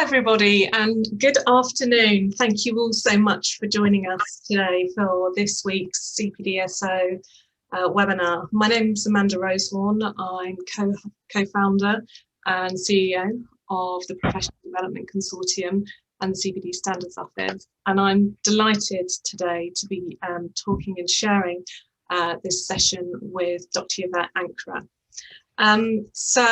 everybody, and good afternoon. Thank you all so much for joining us today for this week's CPDSO webinar. My name is Amanda Rosewarne. I'm co-founder and CEO of the Professional Development Consortium and the CPD Standards Office, and I'm delighted today to be talking and sharing this session with Dr Yvette Ankrah. So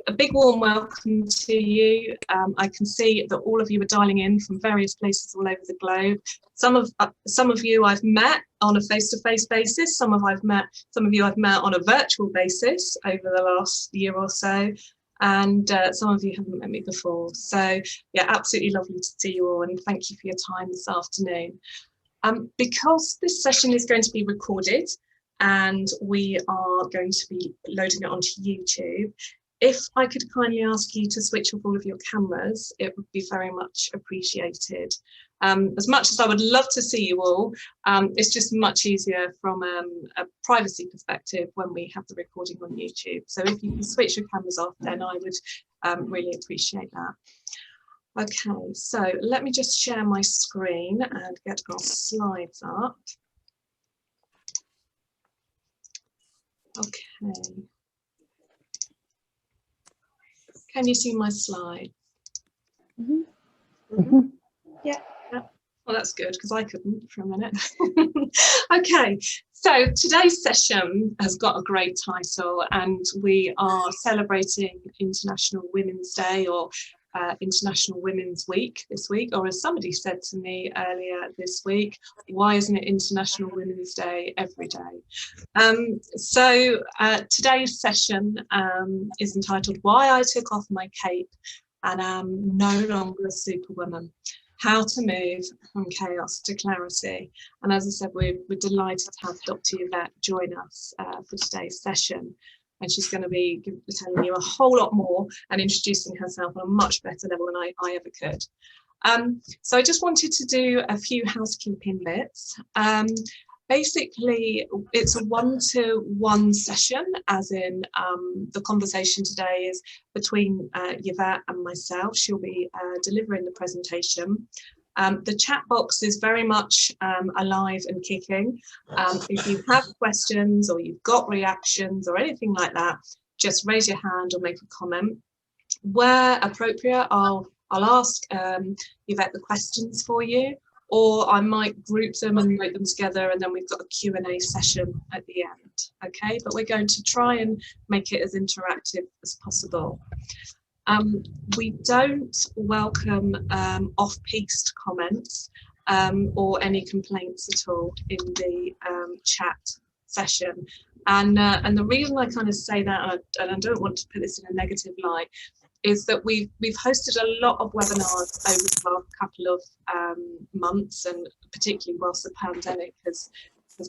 a big warm welcome to you. I can see that all of you are dialing in from various places all over the globe. Some of you I've met on a face-to-face basis. Some of you I've met on a virtual basis over the last year or so, and some of you haven't met me before. So yeah, absolutely lovely to see you all, and thank you for your time this afternoon. Because this session is going to be recorded, and we are going to be loading it onto YouTube. If I could kindly ask you to switch off all of your cameras, it would be very much appreciated. As much as I would love to see you all, it's just much easier from a privacy perspective when we have the recording on YouTube. So if you can switch your cameras off, then I would really appreciate that. Okay, so let me just share my screen and get our slides up. Okay. Can you see my slide? Yeah. Well, that's good because I couldn't for a minute. Okay, so today's session has got a great title, and we are celebrating International Women's Day, or International Women's Week this week, or as somebody said to me earlier this week, why isn't it International Women's Day every day? So today's session is entitled Why I Took Off My Cape and Am No Longer a Superwoman. How to move from chaos to clarity. And as I said, we're delighted to have Dr Yvette join us for today's session. And she's going to be telling you a whole lot more and introducing herself on a much better level than I ever could. So I just wanted to do a few housekeeping bits. Basically, it's a one-to-one session, as in the conversation today is between Yvette and myself. She'll be delivering the presentation. The chat box is very much alive and kicking. If you have questions or you've got reactions or anything like that, just raise your hand or make a comment. Where appropriate, I'll ask Yvette the questions for you, or I might group them and write them together, and then we've got a Q&A session at the end. Okay, but we're going to try and make it as interactive as possible. We don't welcome off-piste comments or any complaints at all in the chat session. And the reason I kind of say that, and I don't want to put this in a negative light, is that we've hosted a lot of webinars over the last couple of months, and particularly whilst the pandemic has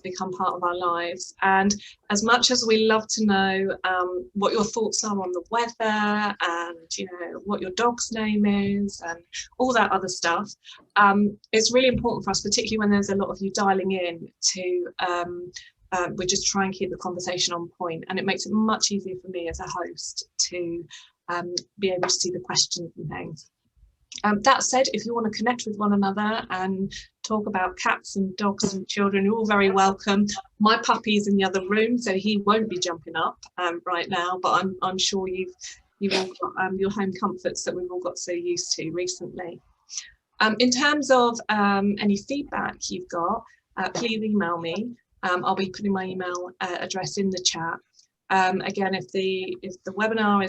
become part of our lives. And as much as we love to know what your thoughts are on the weather, and what your dog's name is and all that other stuff, it's really important for us, particularly when there's a lot of you dialing in, to we just try and keep the conversation on point, and it makes it much easier for me as a host to be able to see the questions and things. That said, if you want to connect with one another and talk about cats and dogs and children, you're all very welcome. My puppy's in the other room, so he won't be jumping up right now, but I'm sure you've all got your home comforts that we've all got so used to recently. In terms of any feedback you've got, please email me. I'll be putting my email address in the chat. Again, if the webinar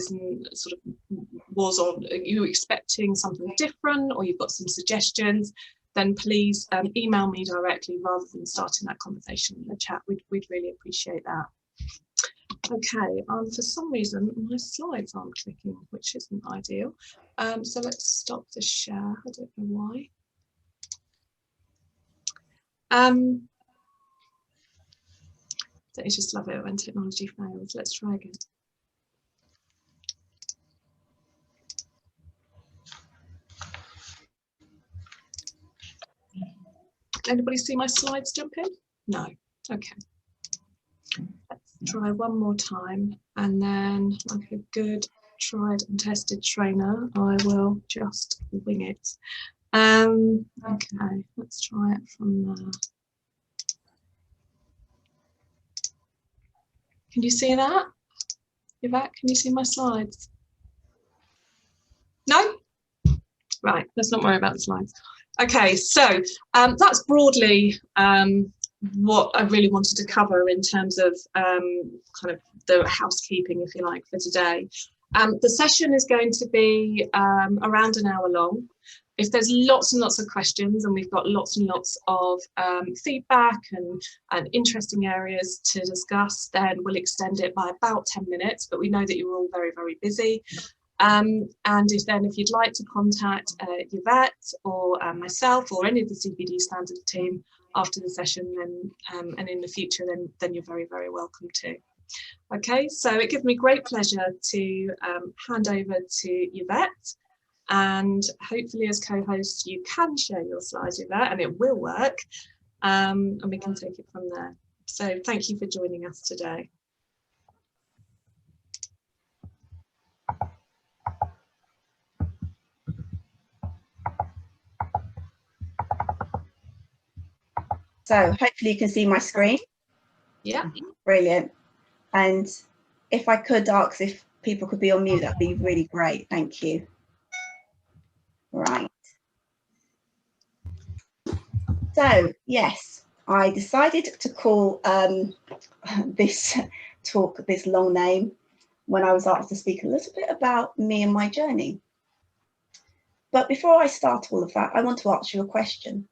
was on you expecting something different, or you've got some suggestions, then please email me directly rather than starting that conversation in the chat. We'd really appreciate that. Okay, for some reason my slides aren't clicking, which isn't ideal. So let's stop the share. I don't know why. Don't you just love it when technology fails? Let's try again. Anybody see my slides jumping? No. Okay. Let's try one more time, and then like a good tried and tested trainer. I will just wing it. Okay, let's try it from there. Can you see that? Yvette, can you see my slides? No? Right, let's not worry about the slides. Okay, so that's broadly what I really wanted to cover in terms of kind of the housekeeping, if you like, for today. The session is going to be around an hour long. If there's lots and lots of questions, and we've got lots and lots of feedback and interesting areas to discuss, then we'll extend it by about 10 minutes, but we know that you're all very, very busy. And if you'd like to contact Yvette or myself or any of the CPD standards team after the session, then and in the future, then you're very, very welcome to. Okay, so it gives me great pleasure to hand over to Yvette, and hopefully as co-host you can share your slides, Yvette, and it will work, and we can take it from there. So thank you for joining us today. So hopefully you can see my screen. Yeah. Brilliant. And if I could ask if people could be on mute, that'd be really great. Thank you. Right. So yes, I decided to call this talk this long name when I was asked to speak a little bit about me and my journey. But before I start all of that, I want to ask you a question.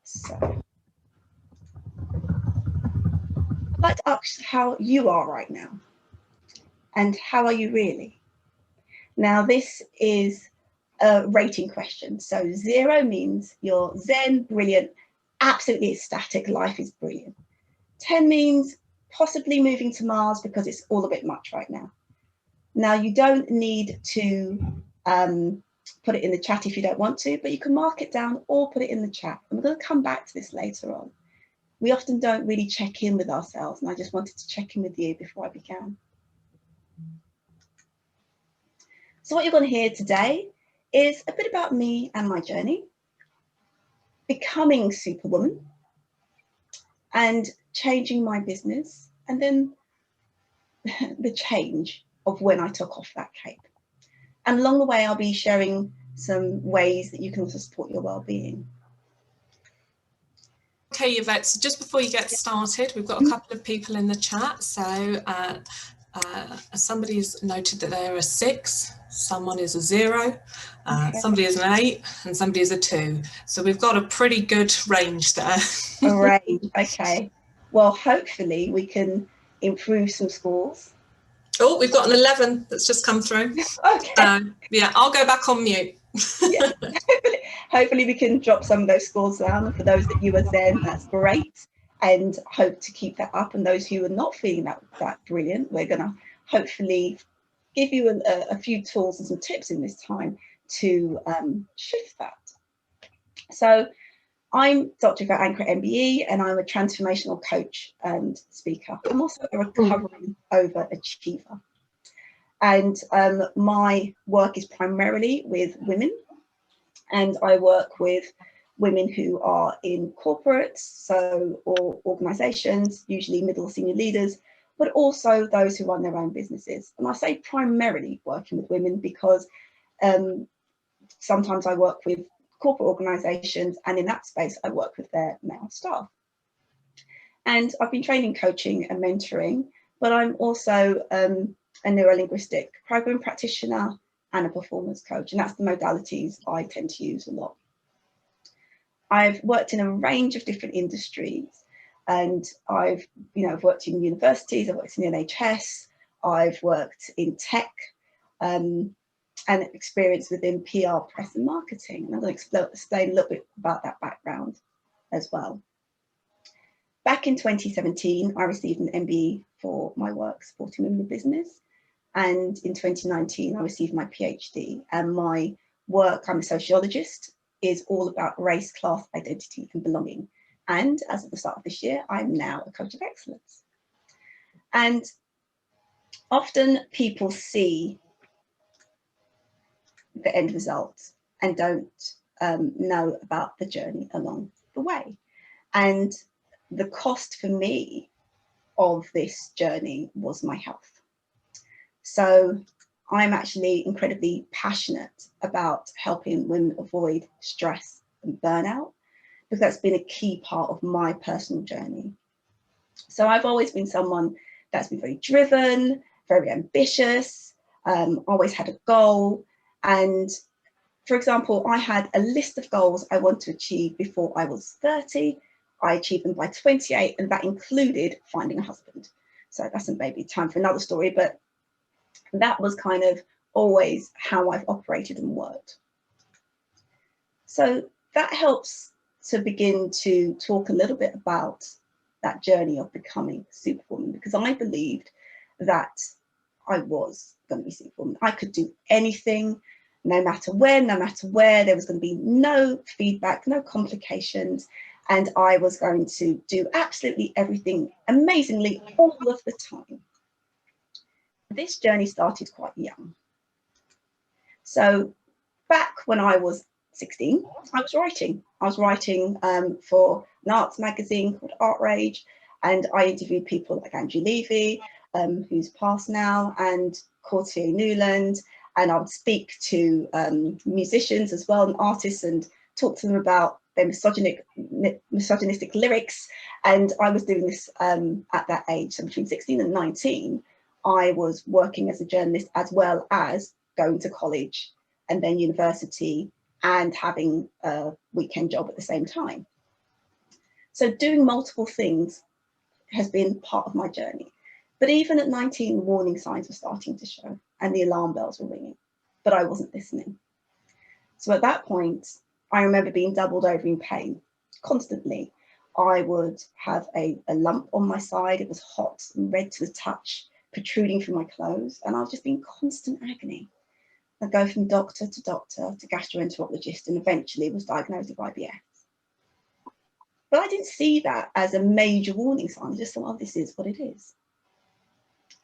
So I'd like to ask how you are right now, and how are you really? Now, this is a rating question. So 0 means you're zen, brilliant, absolutely ecstatic, life is brilliant. 10 means possibly moving to Mars because it's all a bit much right now. Now, you don't need to put it in the chat if you don't want to, but you can mark it down or put it in the chat. And we're going to come back to this later on. We often don't really check in with ourselves, and I just wanted to check in with you before I began. So what you're going to hear today is a bit about me and my journey, becoming Superwoman, and changing my business, and then the change of when I took off that cape. And along the way, I'll be sharing some ways that you can also support your well-being. Okay, Yvette, so just before you get started, we've got a couple of people in the chat. So somebody's noted that they're a 6, someone is a 0, somebody is an 8, and somebody is a 2. So we've got a pretty good range there. A range, okay. Well, hopefully we can improve some scores. Oh, we've got an 11 that's just come through. Okay. Yeah, I'll go back on mute. Yeah. Hopefully we can drop some of those scores down. And for those that you are zen, that's great. And hope to keep that up. And those who are not feeling that brilliant, we're going to hopefully give you a few tools and some tips in this time to shift that. So I'm Dr Yvette Ankrah MBE, and I'm a transformational coach and speaker. I'm also a recovering overachiever. And my work is primarily with women, and I work with women who are in corporates, so or organisations, usually middle senior leaders, but also those who run their own businesses. And I say primarily working with women because sometimes I work with corporate organisations, and in that space I work with their male staff. And I've been training, coaching and mentoring, but I'm also a neuro-linguistic program practitioner and a performance coach, and that's the modalities I tend to use a lot. I've worked in a range of different industries, and I've worked in universities, I've worked in the NHS, I've worked in tech, and experience within PR, press and marketing. And I'm going to explain a little bit about that background as well. Back in 2017, I received an MBE for my work supporting women in business. And in 2019, I received my PhD, and my work, I'm a sociologist, is all about race, class, identity and belonging. And as of the start of this year, I'm now a coach of excellence. And often people see the end result and don't know about the journey along the way. And the cost for me of this journey was my health. So I'm actually incredibly passionate about helping women avoid stress and burnout, because that's been a key part of my personal journey. So I've always been someone that's been very driven, very ambitious, always had a goal. And for example, I had a list of goals I want to achieve before I was 30. I achieved them by 28, and that included finding a husband. So that's maybe time for another story, but that was kind of always how I've operated and worked. So that helps to begin to talk a little bit about that journey of becoming Superwoman, because I believed that I was going to be Superwoman. I could do anything, no matter when, no matter where. There was going to be no feedback, no complications, and I was going to do absolutely everything amazingly all of the time. This journey started quite young. So back when I was 16, I was writing. I was writing for an arts magazine called Art Rage, and I interviewed people like Andrew Levy, who's passed now, and Courtier Newland, and I would speak to musicians as well, and artists, and talk to them about their misogynistic lyrics. And I was doing this at that age, so between 16 and 19, I was working as a journalist as well as going to college and then university and having a weekend job at the same time. So doing multiple things has been part of my journey. But even at 19, warning signs were starting to show and the alarm bells were ringing, but I wasn't listening. So at that point, I remember being doubled over in pain constantly. I would have a lump on my side. It was hot and red to the touch, protruding from my clothes, and I was just in constant agony. I'd go from doctor to gastroenterologist, and eventually was diagnosed with IBS. But I didn't see that as a major warning sign. I just thought, oh, this is what it is.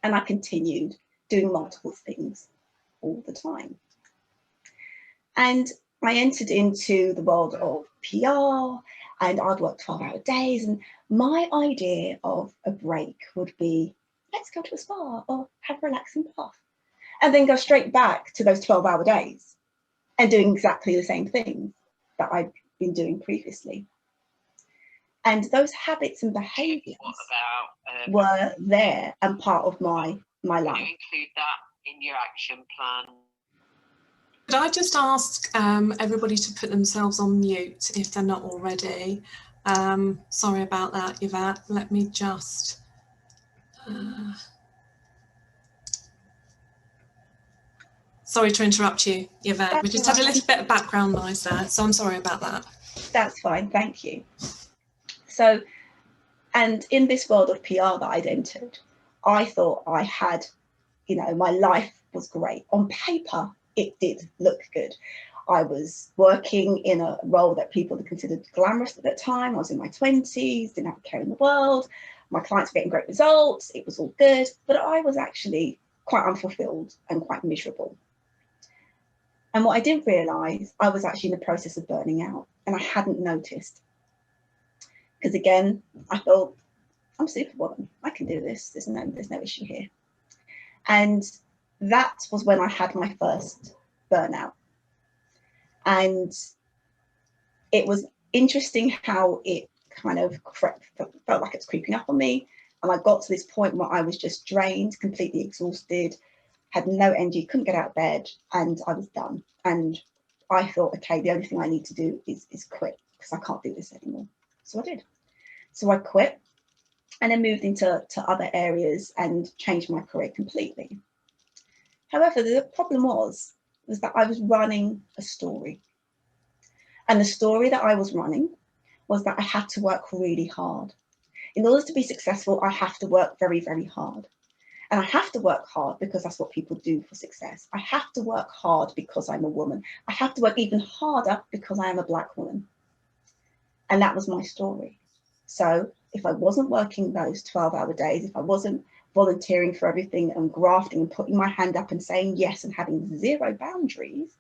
And I continued doing multiple things all the time. And I entered into the world of PR, and I'd work 12-hour days. And my idea of a break would be, let's go to a spa or have a relaxing bath, and then go straight back to those 12-hour days and doing exactly the same things that I'd been doing previously. And those habits and behaviours were there and part of my life. Can you include that in your action plan? Could I just ask everybody to put themselves on mute if they're not already? Sorry about that, Yvette. Let me just... Sorry to interrupt you, Yvette. We just had a little bit of background noise there, so I'm sorry about that. That's fine, thank you. So, and in this world of PR that I'd entered, I thought I had, you know, my life was great. On paper, it did look good. I was working in a role that people considered glamorous at that time. I was in my 20s, didn't have a care in the world. My clients were getting great results. It was all good, but I was actually quite unfulfilled and quite miserable. And what I didn't realise, I was actually in the process of burning out, and I hadn't noticed. Because again, I thought, I'm Superwoman, I can do this, there's no issue here. And that was when I had my first burnout. And it was interesting how it kind of felt like it's creeping up on me. And I got to this point where I was just drained, completely exhausted, had no energy, couldn't get out of bed, and I was done. And I thought, okay, the only thing I need to do is quit, because I can't do this anymore. So I did. So I quit and then moved into other areas and changed my career completely. However, the problem was that I was running a story. And the story that I was running was that I had to work really hard. In order to be successful, I have to work very, very hard. And I have to work hard because that's what people do for success. I have to work hard because I'm a woman. I have to work even harder because I am a Black woman. And that was my story. So if I wasn't working those 12-hour days, if I wasn't volunteering for everything and grafting and putting my hand up and saying yes and having zero boundaries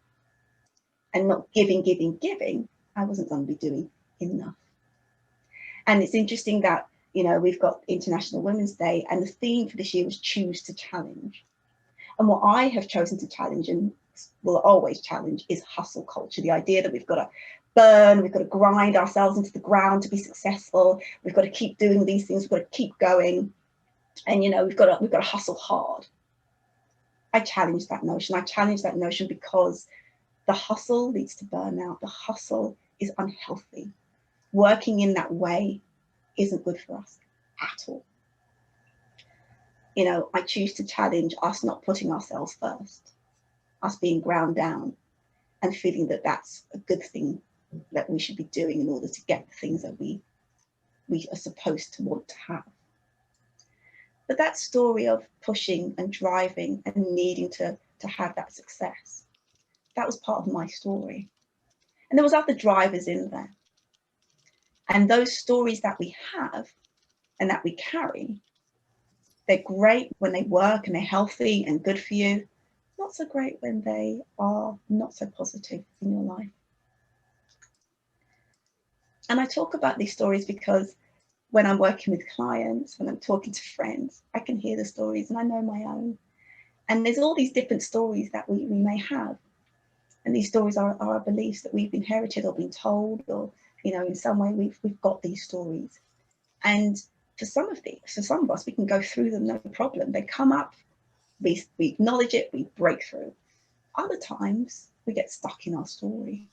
and not giving, I wasn't going to be doing enough. And it's interesting that, you know, we've got International Women's Day, and the theme for this year was choose to challenge. And what I have chosen to challenge, and will always challenge, is hustle culture. The idea that we've got to burn, we've got to grind ourselves into the ground to be successful. We've got to keep doing these things. We've got to keep going. And, you know, we've got to hustle hard. I challenge that notion. I challenge that notion because the hustle leads to burnout. The hustle is unhealthy. Working in that way isn't good for us at all. You know, I choose to challenge us not putting ourselves first, us being ground down and feeling that that's a good thing that we should be doing in order to get the things that we are supposed to want to have. But that story of pushing and driving and needing to have that success, that was part of my story. And there was other drivers in there. And those stories that we have and that we carry, they're great when they work and they're healthy and good for you. Not so great when they are not so positive in your life. And I talk about these stories because when I'm working with clients, when I'm talking to friends, I can hear the stories and I know my own. And there's all these different stories that we may have. And these stories are our beliefs that we've inherited or been told, or, you know, in some way we've got these stories. And for some of us, we can go through them, no problem. They come up, we acknowledge it, we break through. Other times we get stuck in our story.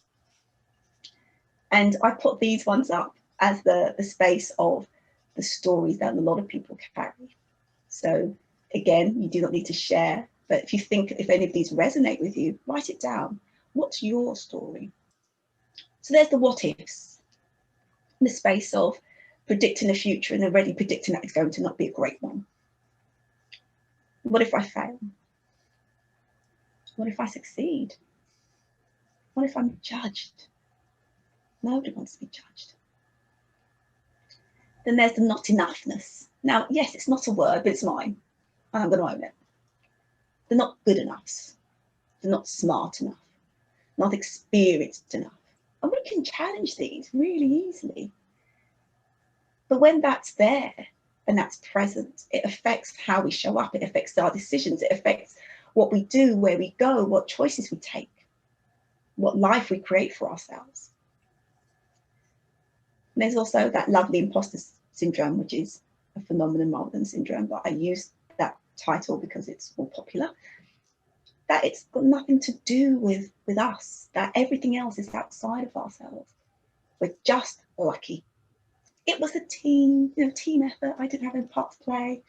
And I put these ones up as the space of the stories that a lot of people carry. So again, you do not need to share, but if any of these resonate with you, write it down. What's your story? So there's the what ifs, the space of predicting the future and already predicting that it's going to not be a great one. What if I fail? What if I succeed? What if I'm judged? Nobody wants to be judged. Then there's the not enoughness. Now, yes, it's not a word, but it's mine, and I'm going to own it. They're not good enough. They're not smart enough, not experienced enough. And we can challenge these really easily. But when that's there and that's present, it affects how we show up. It affects our decisions. It affects what we do, where we go, what choices we take, what life we create for ourselves. And there's also that lovely imposter syndrome, which is a phenomenon rather than syndrome, but I use that title because it's more popular. That it's got nothing to do with us, that everything else is outside of ourselves. We're just lucky. It was a team effort. I didn't have any part to play.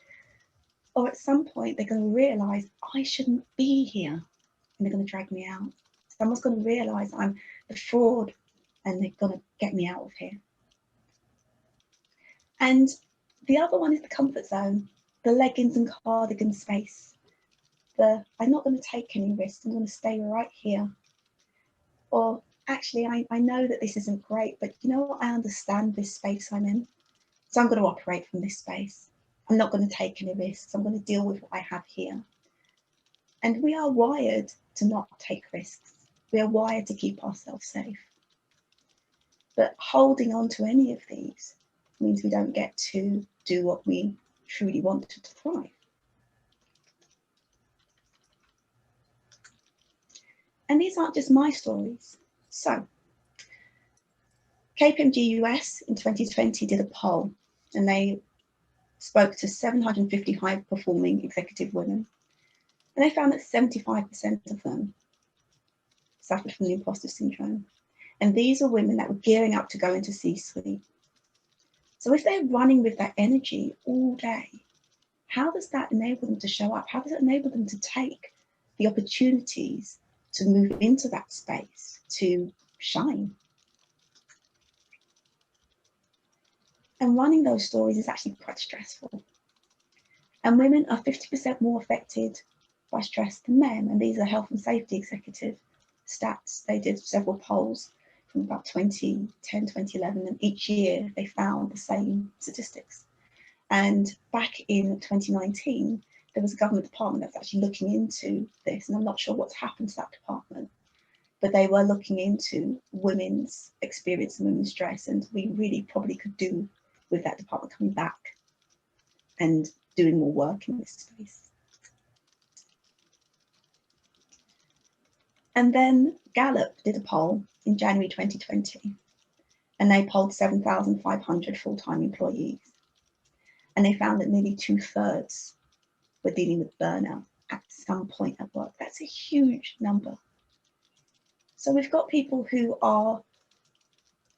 Or at some point, they're going to realise I shouldn't be here, and they're going to drag me out. Someone's going to realise I'm the fraud, and they're going to get me out of here. And the other one is the comfort zone, the leggings and cardigan space. I'm not going to take any risks. I'm going to stay right here. Or actually, I know that this isn't great, but you know what? I understand this space I'm in. So I'm going to operate from this space. I'm not going to take any risks. I'm going to deal with what I have here. And we are wired to not take risks. We are wired to keep ourselves safe. But holding on to any of these means we don't get to do what we truly want to thrive. And these aren't just my stories. So KPMG US in 2020 did a poll, and they spoke to 750 high-performing executive women. And they found that 75% of them suffered from the imposter syndrome. And these are women that were gearing up to go into C-suite. So if they're running with that energy all day, how does that enable them to show up? How does it enable them to take the opportunities to move into that space, to shine? And running those stories is actually quite stressful. And women are 50% more affected by stress than men. And these are health and safety executive stats. They did several polls from about 2010, 2011, and each year they found the same statistics. And back in 2019, there was a government department that was actually looking into this, and I'm not sure what's happened to that department, but they were looking into women's experience and women's stress, and we really probably could do with that department coming back and doing more work in this space. And then Gallup did a poll in January 2020, and they polled 7,500 full-time employees. And they found that nearly 2/3 were dealing with burnout at some point at work. That's a huge number. So we've got people who are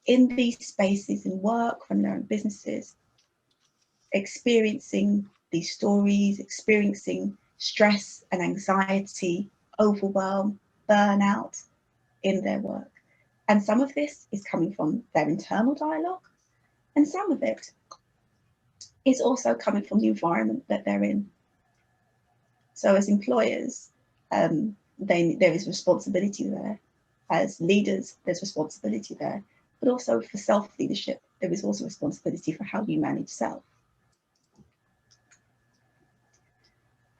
in these spaces in work, running their own businesses, experiencing these stories, experiencing stress and anxiety, overwhelm, burnout in their work. And some of this is coming from their internal dialogue, and some of it is also coming from the environment that they're in. So as employers, there is responsibility there. As leaders, there's responsibility there. But also for self-leadership, there is also responsibility for how you manage self.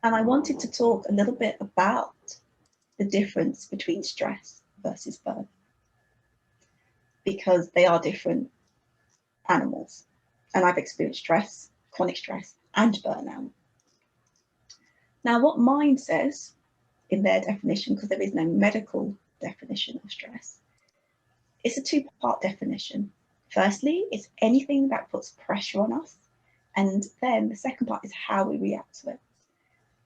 And I wanted to talk a little bit about the difference between stress versus burnout, because they are different animals. And I've experienced stress, chronic stress, and burnout. Now, what Mind says in their definition, because there is no medical definition of stress, it's a two-part definition. Firstly, it's anything that puts pressure on us. And then the second part is how we react to it.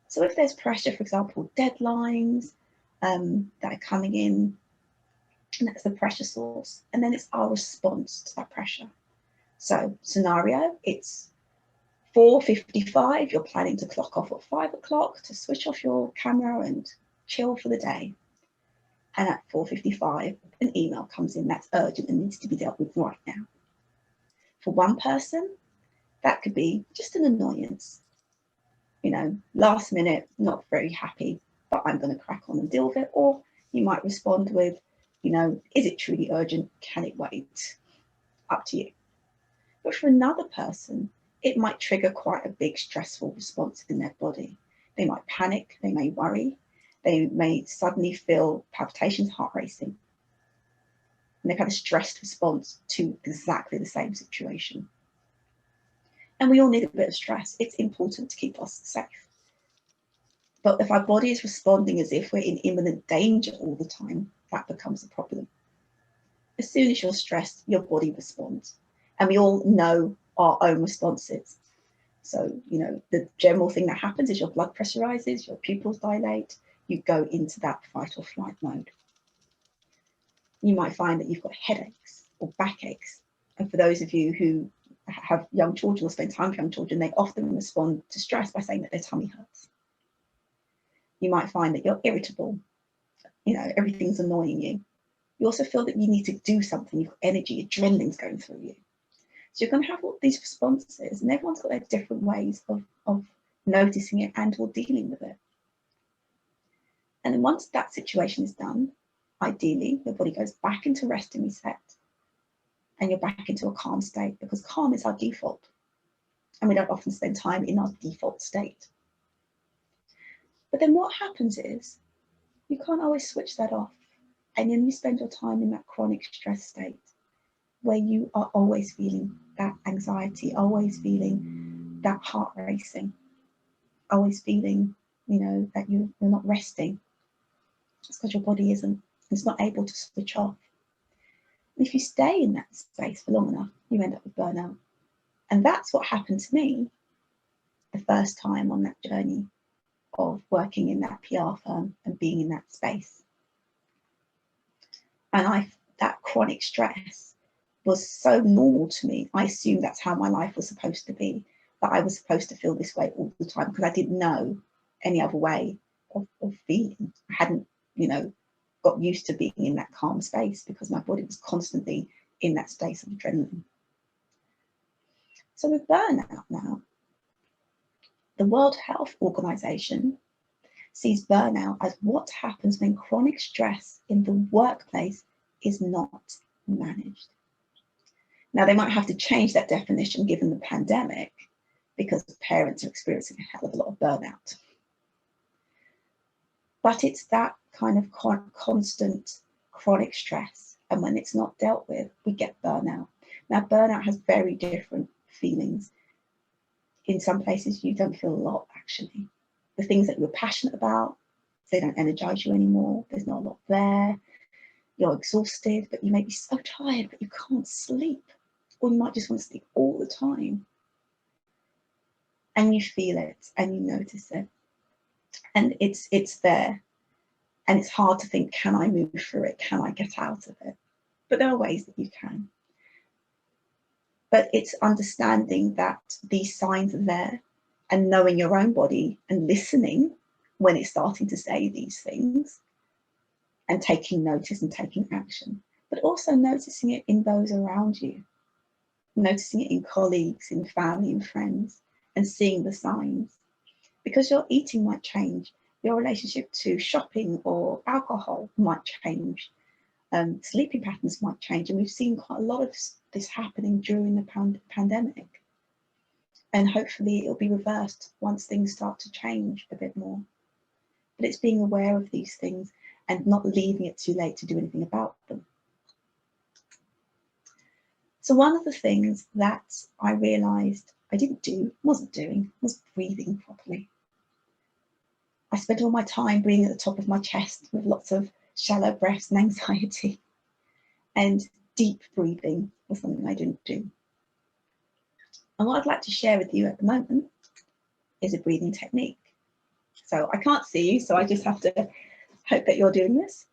So if there's pressure, for example, deadlines that are coming in, and that's the pressure source. And then it's our response to that pressure. So scenario, it's 4:55, you're planning to clock off at 5 o'clock to switch off your camera and chill for the day. And at 4:55, an email comes in that's urgent and needs to be dealt with right now. For one person, that could be just an annoyance. You know, last minute, not very happy, but I'm going to crack on and deal with it. Or you might respond with, you know, is it truly urgent? Can it wait? Up to you. But for another person, it might trigger quite a big stressful response in their body. They might panic, they may worry, they may suddenly feel palpitations, heart racing. And they've had a stressed response to exactly the same situation. And we all need a bit of stress. It's important to keep us safe. But if our body is responding as if we're in imminent danger all the time, that becomes a problem. As soon as you're stressed, your body responds. And we all know our own responses. So, you know, the general thing that happens is your blood pressure rises, your pupils dilate, you go into that fight or flight mode. You might find that you've got headaches or backaches. And for those of you who have young children or spend time with young children, they often respond to stress by saying that their tummy hurts. You might find that you're irritable, you know, everything's annoying you. You also feel that you need to do something, you've got energy, adrenaline's going through you. So you're going to have all these responses, and everyone's got their different ways of noticing it and or dealing with it. And then once that situation is done, ideally, your body goes back into rest and reset, and you're back into a calm state, because calm is our default. And we don't often spend time in our default state. But then what happens is, you can't always switch that off. And then you spend your time in that chronic stress state, where you are always feeling that anxiety, always feeling that heart racing, always feeling, you know, that you're not resting. It's because your body it's not able to switch off. And if you stay in that space for long enough, you end up with burnout. And that's what happened to me the first time on that journey of working in that PR firm and being in that space. And that chronic stress was so normal to me. I assumed that's how my life was supposed to be, that I was supposed to feel this way all the time, because I didn't know any other way of feeling. I hadn't, you know, got used to being in that calm space because my body was constantly in that state of adrenaline. So with burnout now, the World Health Organization sees burnout as what happens when chronic stress in the workplace is not managed. Now, they might have to change that definition given the pandemic, because parents are experiencing a hell of a lot of burnout. But it's that kind of constant chronic stress, and when it's not dealt with, we get burnout. Now, burnout has very different feelings. In some places, you don't feel a lot, actually. The things that you're passionate about, they don't energize you anymore. There's not a lot there. You're exhausted, but you may be so tired, but you can't sleep. Or you might just want to sleep all the time. And you feel it, and you notice it. And it's there. And it's hard to think, can I move through it? Can I get out of it? But there are ways that you can. But it's understanding that these signs are there and knowing your own body and listening when it's starting to say these things and taking notice and taking action, but also noticing it in those around you, noticing it in colleagues, in family and friends, and seeing the signs. Because your eating might change, your relationship to shopping or alcohol might change, sleeping patterns might change, and we've seen quite a lot of this happening during the pandemic. And hopefully it'll be reversed once things start to change a bit more. But it's being aware of these things and not leaving it too late to do anything about them. So one of the things that I realised I wasn't doing, was breathing properly. I spent all my time breathing at the top of my chest with lots of shallow breaths and anxiety. And deep breathing was something I didn't do. And what I'd like to share with you at the moment is a breathing technique. So I can't see you, so I just have to hope that you're doing this.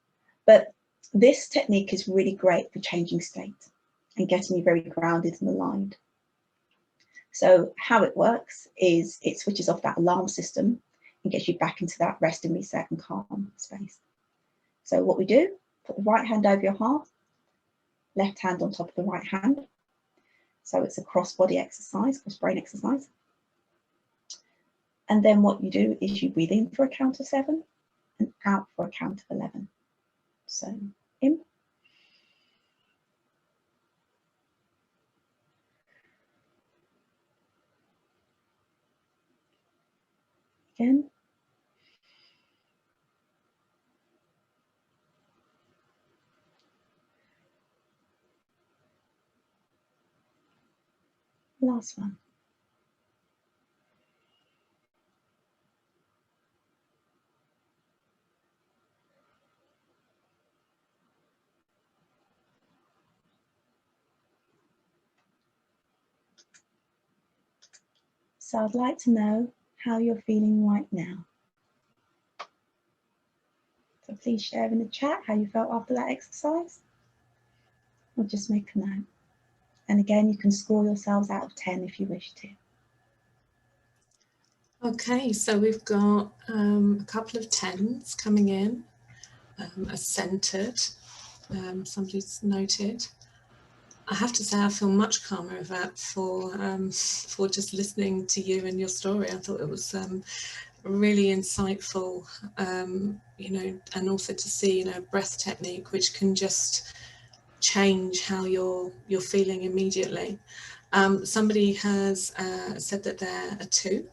But this technique is really great for changing state and getting you very grounded and aligned. So how it works is it switches off that alarm system and gets you back into that rest and reset and calm space. So what we do, put the right hand over your heart, left hand on top of the right hand. So it's a cross-body exercise, cross-brain exercise. And then what you do is you breathe in for a count of 7 and out for a count of 11. So in. Again. Last one. So I'd like to know how you're feeling right now. So please share in the chat how you felt after that exercise, or just make a note. And again, you can score yourselves out of 10 if you wish to. Okay, so we've got a couple of 10s coming in, a centered, somebody's noted. I have to say I feel much calmer of that for just listening to you and your story. I thought it was really insightful, you know, and also to see, you know, breath technique, which can just change how you're feeling immediately. Somebody has said that they're a 2.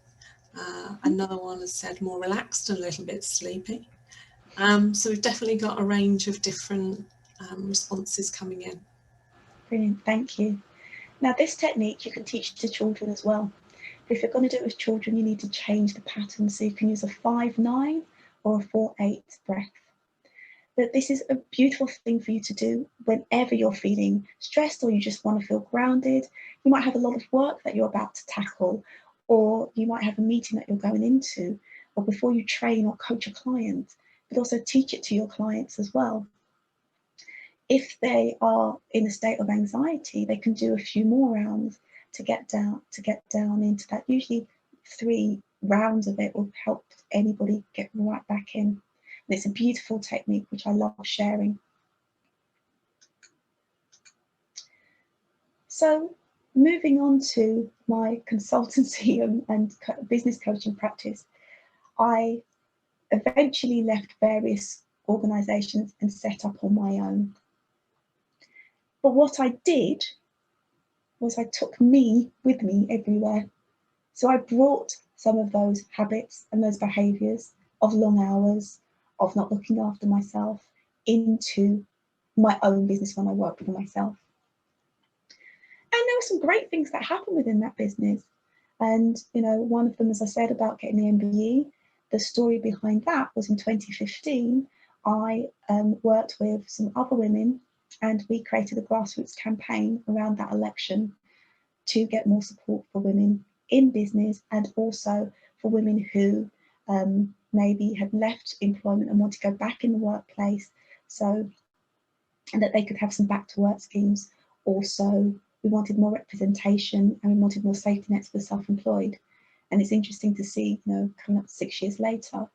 Another one has said more relaxed, a little bit sleepy. So we've definitely got a range of different responses coming in. Brilliant, thank you. Now this technique you can teach to children as well. If you're going to do it with children, you need to change the pattern, so you can use a 5-9 or a 4-8 breath. But this is a beautiful thing for you to do whenever you're feeling stressed or you just want to feel grounded. You might have a lot of work that you're about to tackle, or you might have a meeting that you're going into, or before you train or coach a client, but also teach it to your clients as well. If they are in a state of anxiety, they can do a few more rounds to get down into that. Usually 3 rounds of it will help anybody get right back in. And it's a beautiful technique which I love sharing. So moving on to my consultancy and business coaching practice, I eventually left various organisations and set up on my own. But what I did was I took me with me everywhere. So I brought some of those habits and those behaviours of long hours, of not looking after myself, into my own business when I worked for myself. And there were some great things that happened within that business. And, you know, one of them, as I said, about getting the MBE, the story behind that was in 2015, I worked with some other women and we created a grassroots campaign around that election to get more support for women in business, and also for women who maybe had left employment and want to go back in the workplace, so and that they could have some back to work schemes. Also, we wanted more representation and we wanted more safety nets for the self-employed. And it's interesting to see, you know, coming up 6 years later,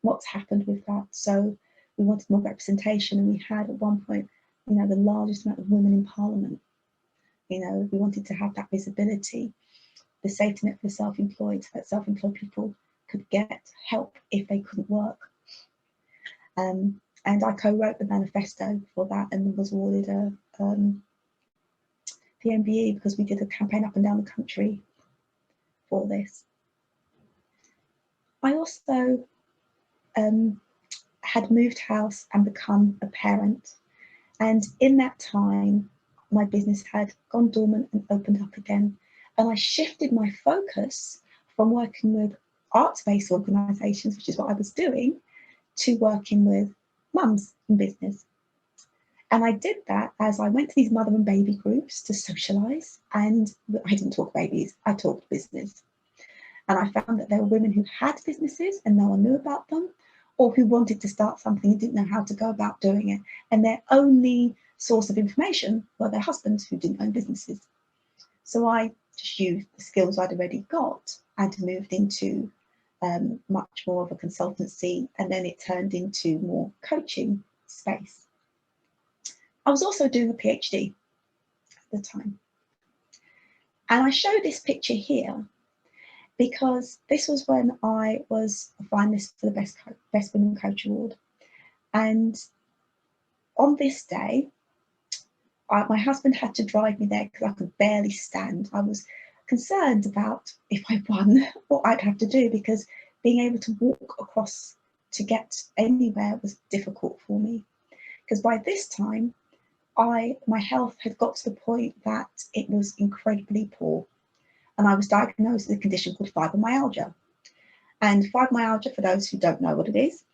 what's happened with that. So we wanted more representation, and we had at one point, you know, the largest amount of women in Parliament. You know, we wanted to have that visibility, the safety net for the self-employed, so that self-employed people could get help if they couldn't work. And I co-wrote the manifesto for that and was awarded the MBE because we did a campaign up and down the country for this. I also had moved house and become a parent. And in that time, my business had gone dormant and opened up again. And I shifted my focus from working with arts-based organisations, which is what I was doing, to working with mums in business. And I did that as I went to these mother and baby groups to socialise. And I didn't talk babies, I talked business. And I found that there were women who had businesses and no one knew about them, or who wanted to start something and didn't know how to go about doing it. And their only source of information were their husbands who didn't own businesses. So I just used the skills I'd already got and moved into much more of a consultancy, and then it turned into more coaching space. I was also doing a PhD at the time. And I show this picture here because this was when I was a finalist for the Best Women Coach Award. And on this day, my husband had to drive me there because I could barely stand. I was concerned about if I won, what I'd have to do, because being able to walk across to get anywhere was difficult for me. Because by this time, my health had got to the point that it was incredibly poor. And I was diagnosed with a condition called fibromyalgia. And fibromyalgia, for those who don't know what it is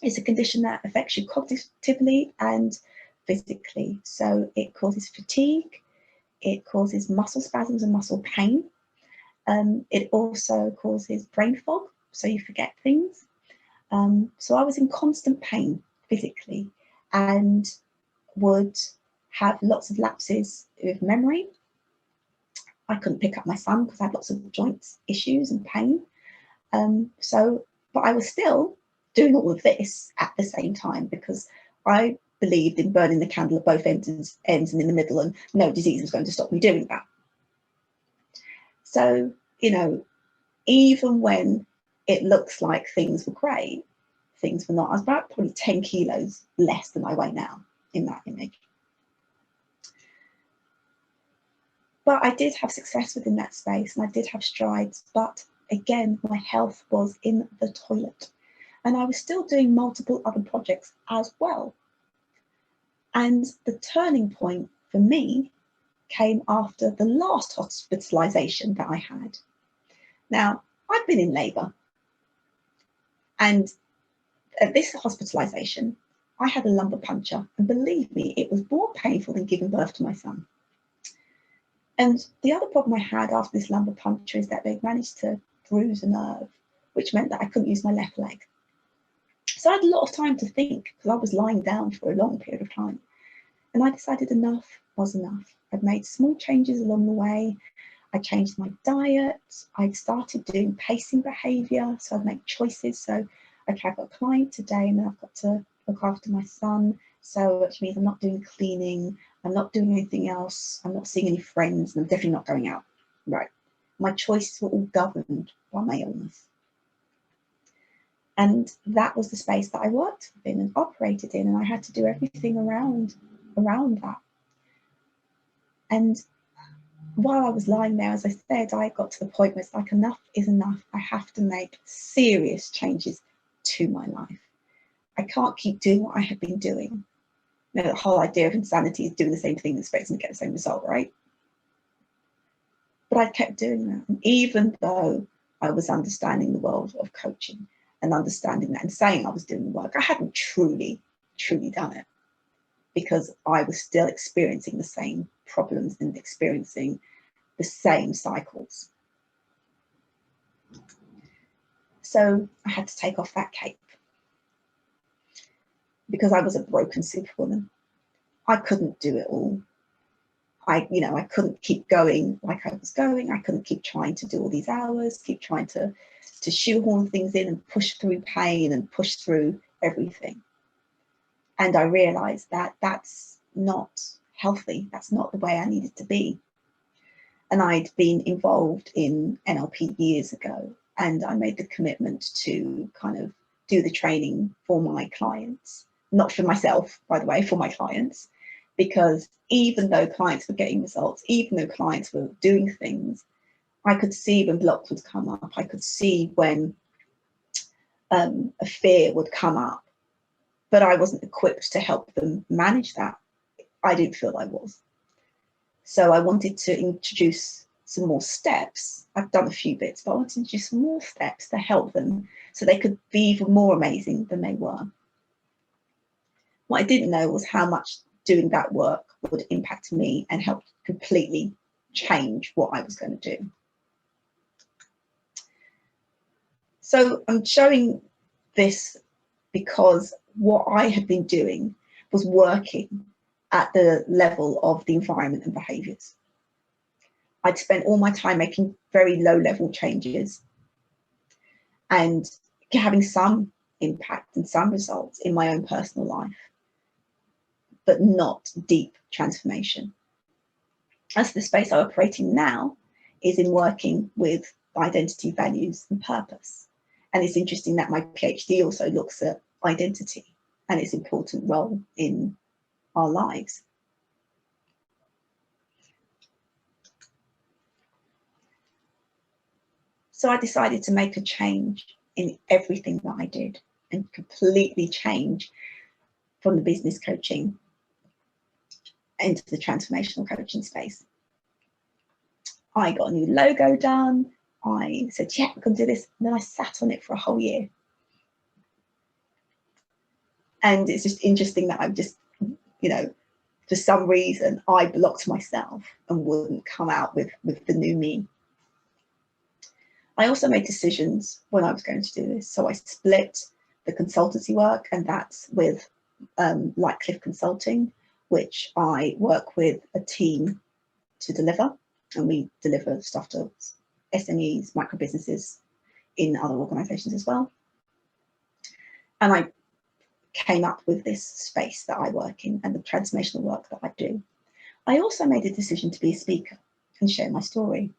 a condition that affects you cognitively and physically. So it causes fatigue, it causes muscle spasms and muscle pain. It also causes brain fog, so you forget things. So I was in constant pain physically and would have lots of lapses with memory. I couldn't pick up my son because I had lots of joints issues and pain. But I was still doing all of this at the same time because I believed in burning the candle at both ends and in the middle, and no disease was going to stop me doing that. So, you know, even when it looks like things were great, things were not. I was about probably 10 kilos less than I weigh now in that image. But I did have success within that space and I did have strides, but again, my health was in the toilet and I was still doing multiple other projects as well. And the turning point for me came after the last hospitalisation that I had. Now, I've been in labour, and at this hospitalisation, I had a lumbar puncture, and believe me, it was more painful than giving birth to my son. And the other problem I had after this lumbar puncture is that they'd managed to bruise a nerve, which meant that I couldn't use my left leg. So I had a lot of time to think because I was lying down for a long period of time. And I decided enough was enough. I'd made small changes along the way. I changed my diet. I'd started doing pacing behaviour, so I'd make choices. So, okay, I've got a client today and then I've got to look after my son. So which means I'm not doing cleaning, I'm not doing anything else, I'm not seeing any friends, and I'm definitely not going out. Right. My choices were all governed by my illness. And that was the space that I worked in and operated in, and I had to do everything around that. And while I was lying there, as I said, I got to the point where it's like, enough is enough. I have to make serious changes to my life. I can't keep doing what I have been doing. You know, the whole idea of insanity is doing the same thing and expecting to get the same result, right? But I kept doing that. And even though I was understanding the world of coaching and understanding that and saying I was doing the work, I hadn't truly done it, because I was still experiencing the same problems and experiencing the same cycles. So I had to take off that cape, because I was a broken superwoman. I couldn't do it all. I couldn't keep going like I was going. I couldn't keep trying to do all these hours, keep trying to shoehorn things in and push through pain and push through everything. And I realized that that's not healthy. That's not the way I needed to be. And I'd been involved in NLP years ago, and I made the commitment to kind of do the training for my clients, not for myself, by the way, for my clients, because even though clients were getting results, even though clients were doing things, I could see when blocks would come up. I could see when a fear would come up, but I wasn't equipped to help them manage that. I didn't feel I was. So I wanted to introduce some more steps. I've done a few bits, but I wanted to introduce some more steps to help them so they could be even more amazing than they were. What I didn't know was how much doing that work would impact me and help completely change what I was going to do. So I'm showing this because what I had been doing was working at the level of the environment and behaviours. I'd spent all my time making very low level changes and having some impact and some results in my own personal life, but not deep transformation. As the space I operate in now is in working with identity, values and purpose. And it's interesting that my PhD also looks at identity and its important role in our lives. So I decided to make a change in everything that I did and completely change from the business coaching into the transformational coaching space. I got a new logo done. I said, yeah, I'm going to do this. And then I sat on it for a whole year. And it's just interesting that I've just, for some reason, I blocked myself and wouldn't come out with the new me. I also made decisions when I was going to do this. So I split the consultancy work, and that's with Lightcliff Consulting, which I work with a team to deliver, and we deliver stuff to SMEs, micro businesses in other organisations as well. And I came up with this space that I work in and the transformational work that I do. I also made a decision to be a speaker and share my story.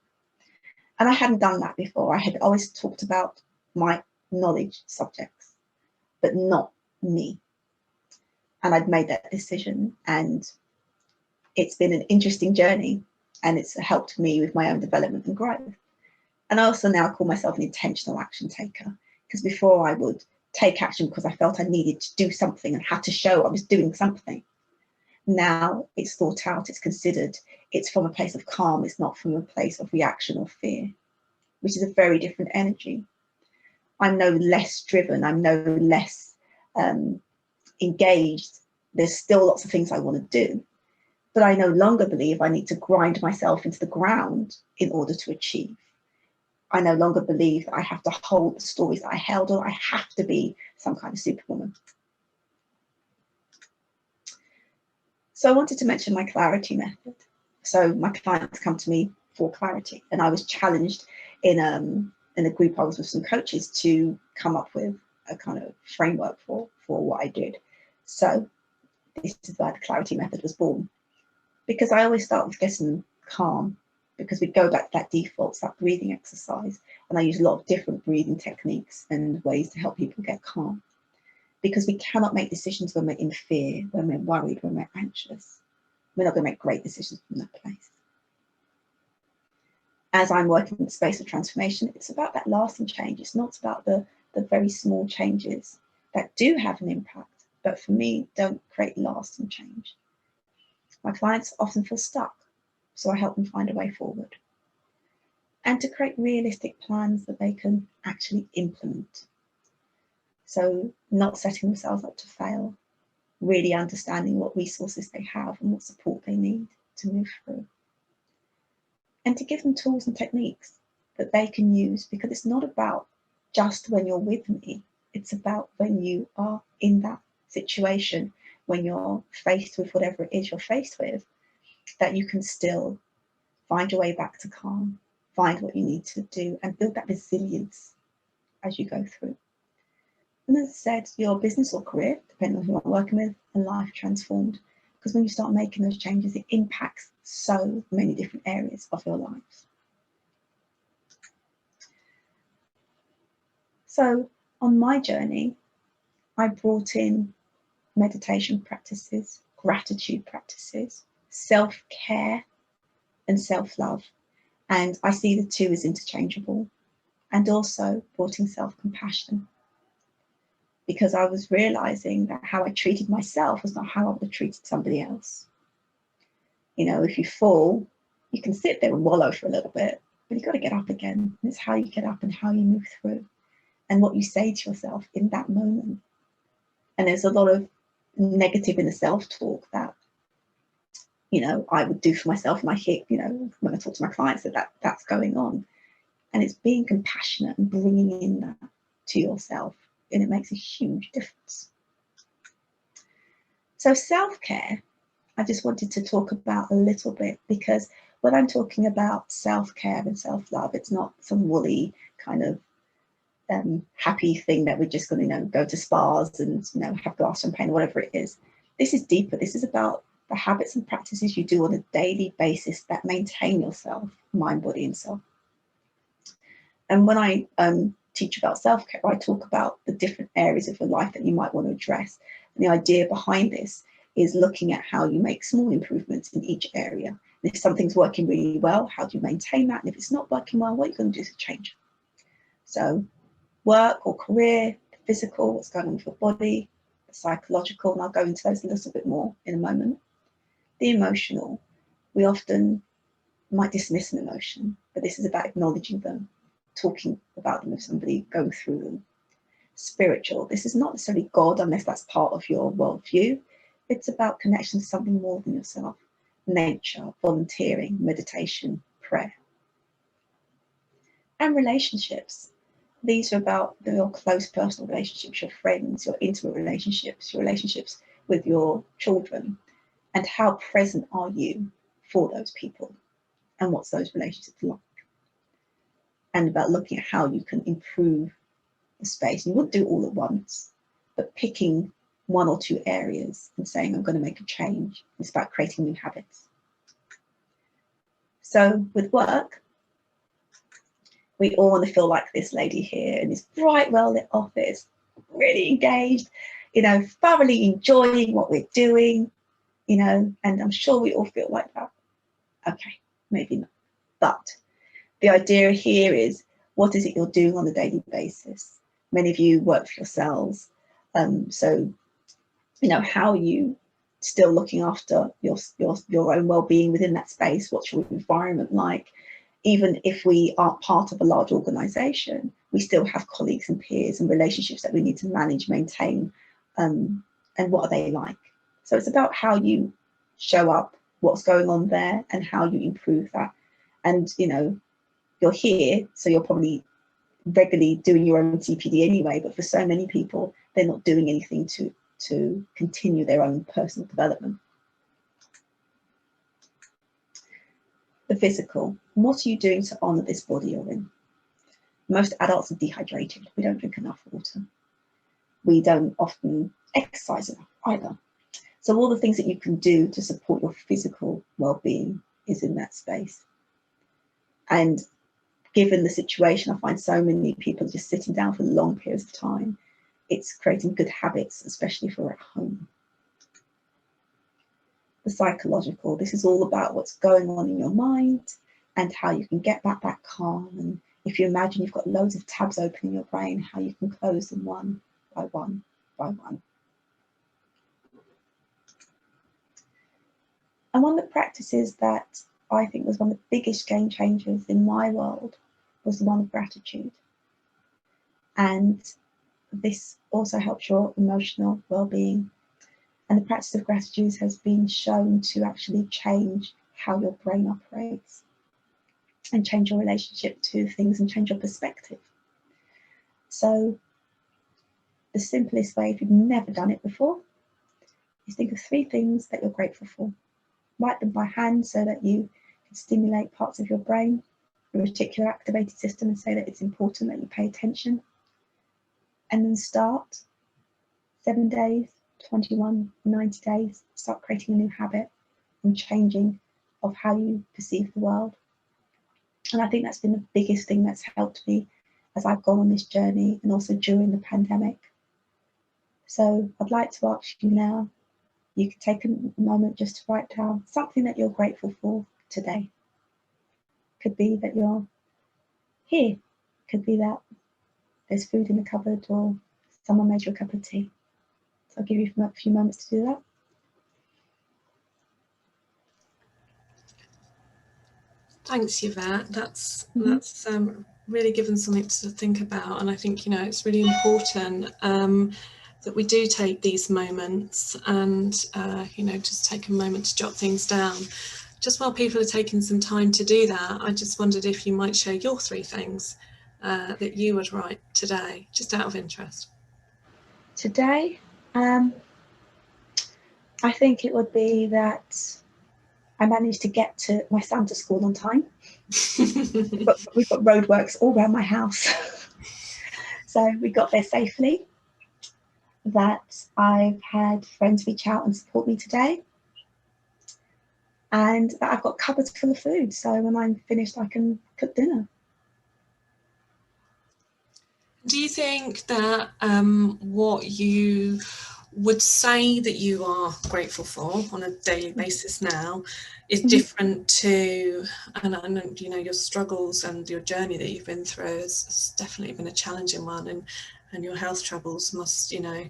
And I hadn't done that before. I had always talked about my knowledge subjects, but not me. And I'd made that decision, and it's been an interesting journey, and it's helped me with my own development and growth. And I also now call myself an intentional action taker, because before I would take action because I felt I needed to do something and had to show I was doing something. Now it's thought out, it's considered, it's from a place of calm, it's not from a place of reaction or fear, which is a very different energy. I'm no less driven, I'm no less engaged. There's still lots of things I want to do, but I no longer believe I need to grind myself into the ground in order to achieve. I no longer believe that I have to hold the stories that I held, or I have to be some kind of superwoman. So I wanted to mention my clarity method. So my clients come to me for clarity, and I was challenged in a group I was with some coaches to come up with a kind of framework for what I did. So this is why the clarity method was born, because I always start with getting calm, because we go back to that default, that breathing exercise, and I use a lot of different breathing techniques and ways to help people get calm. Because we cannot make decisions when we're in fear, when we're worried, when we're anxious. We're not going to make great decisions from that place. as I'm working in the space of transformation, it's about that lasting change. It's not about the very small changes that do have an impact, but for me, don't create lasting change. My clients often feel stuck, so I help them find a way forward. And to create realistic plans that they can actually implement. So not setting themselves up to fail, really understanding what resources they have and what support they need to move through. And to give them tools and techniques that they can use, because it's not about just when you're with me, it's about when you are in that situation, when you're faced with whatever it is you're faced with, that you can still find your way back to calm, find what you need to do, and build that resilience as you go through. And as I said, your business or career, depending on who I'm working with, and life transformed. Because when you start making those changes, it impacts so many different areas of your life. So on my journey, I brought in meditation practices, gratitude practices, self-care and self-love. And I see the two as interchangeable. And also brought in self-compassion, because I was realizing that how I treated myself was not how I would have treated somebody else. You know, if you fall, you can sit there and wallow for a little bit, but you've got to get up again. And it's how you get up and how you move through and what you say to yourself in that moment. And there's a lot of negative in the self-talk that, you know, I would do for myself, and I hear, you know, when I talk to my clients that's going on. And it's being compassionate and bringing in that to yourself, and it makes a huge difference. So self-care, I just wanted to talk about a little bit, because when I'm talking about self-care and self-love, it's not some woolly kind of happy thing that we're just going to, you know, go to spas and, you know, have glass champagne, whatever it is. This is deeper. This is about the habits and practices you do on a daily basis that maintain yourself, mind, body, and soul. And when I teach about self-care, I talk about the different areas of your life that you might want to address. And the idea behind this is looking at how you make small improvements in each area. And if something's working really well, how do you maintain that? And if it's not working well, what are you going to do to change? So work or career, physical, what's going on with your body, the psychological, and I'll go into those a little bit more in a moment. The emotional, we often might dismiss an emotion, but this is about acknowledging them, talking about them with somebody, going through them. Spiritual, this is not necessarily God unless that's part of your worldview. It's about connection to something more than yourself. Nature, volunteering, meditation, prayer. And relationships. These are about your close personal relationships, your friends, your intimate relationships, your relationships with your children, and how present are you for those people, and what's those relationships like. And about looking at how you can improve the space. You wouldn't do it all at once, but picking one or two areas and saying, I'm going to make a change. It's about creating new habits. So with work, we all want to feel like this lady here in this bright, well-lit office, really engaged, you know, thoroughly enjoying what we're doing, you know, and I'm sure we all feel like that. Okay, maybe not. But the idea here is, what is it you're doing on a daily basis? Many of you work for yourselves. So, you know, how are you still looking after your own well-being within that space? What's your environment like? Even if we aren't part of a large organization, we still have colleagues and peers and relationships that we need to manage, maintain, and what are they like? So it's about how you show up, what's going on there, and how you improve that. And, you know, you're here, so you're probably regularly doing your own CPD anyway, but for so many people, they're not doing anything to continue their own personal development. The physical, what are you doing to honour this body you're in? Most adults are dehydrated. We don't drink enough water. We don't often exercise enough either. So all the things that you can do to support your physical well-being is in that space. And given the situation, I find so many people just sitting down for long periods of time. It's creating good habits, especially if we're at home. The psychological, this is all about what's going on in your mind and how you can get back that calm. And if you imagine you've got loads of tabs open in your brain, how you can close them one by one by one. And one of the practices that I think was one of the biggest game changers in my world was the one of gratitude. And this also helps your emotional well-being. And the practice of gratitude has been shown to actually change how your brain operates and change your relationship to things and change your perspective. So the simplest way, if you've never done it before, is think of 3 things that you're grateful for. Write them by hand so that you can stimulate parts of your brain, your reticular activated system, and say that it's important that you pay attention. And then start 7 days, 21, 90 days, start creating a new habit and changing of how you perceive the world. And I think that's been the biggest thing that's helped me as I've gone on this journey, and also during the pandemic. So I'd like to ask you now, you can take a moment just to write down something that you're grateful for today. Could be that you're here, could be that there's food in the cupboard, or someone made you a cup of tea. So I'll give you a few moments to do that. Thanks, Yvette. That's really given something to think about, and I think, you know, it's really important that we do take these moments and you know, just take a moment to jot things down. Just while people are taking some time to do that, I just wondered if you might share your 3 things that you would write today, just out of interest. Today, I think it would be that I managed to get my son to school on time. We've got roadworks all around my house. So we got there safely. That I've had friends reach out and support me today. And that I've got cupboards full of food. So when I'm finished, I can cook dinner. Do you think that what you would say that you are grateful for on a daily basis now is different to, and you know, your struggles and your journey that you've been through has definitely been a challenging one, and your health troubles must, you know,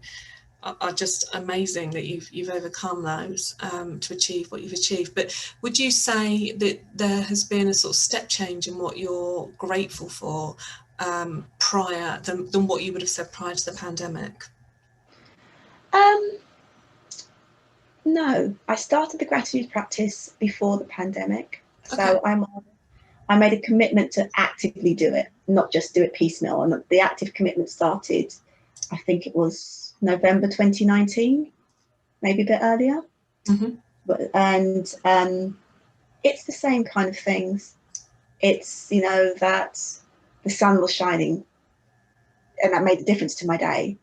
are just amazing that you've overcome those to achieve what you've achieved. But would you say that there has been a sort of step change in what you're grateful for prior than what you would have said prior to the pandemic? No, I started the gratitude practice before the pandemic. So Okay. I made a commitment to actively do it, not just do it piecemeal. And the active commitment started, I think it was November 2019, maybe a bit earlier. And it's the same kind of things. It's, you know, that the sun was shining, and that made a difference to my day.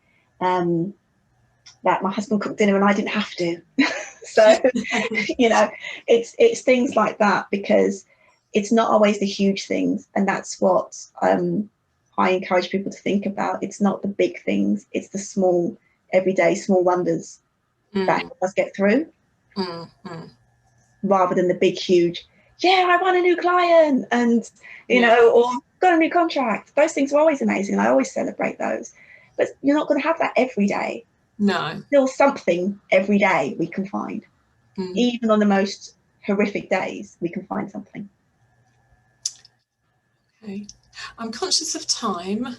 That my husband cooked dinner and I didn't have to. So, you know, it's things like that, because it's not always the huge things. And that's what I encourage people to think about. It's not the big things, it's the small, everyday small wonders that help us get through, rather than the big, huge, yeah, I won a new client, and, you know, or got a new contract. Those things are always amazing. I always celebrate those. But you're not going to have that every day. No. Still something every day we can find. Even on the most horrific days, we can find something. Okay. I'm conscious of time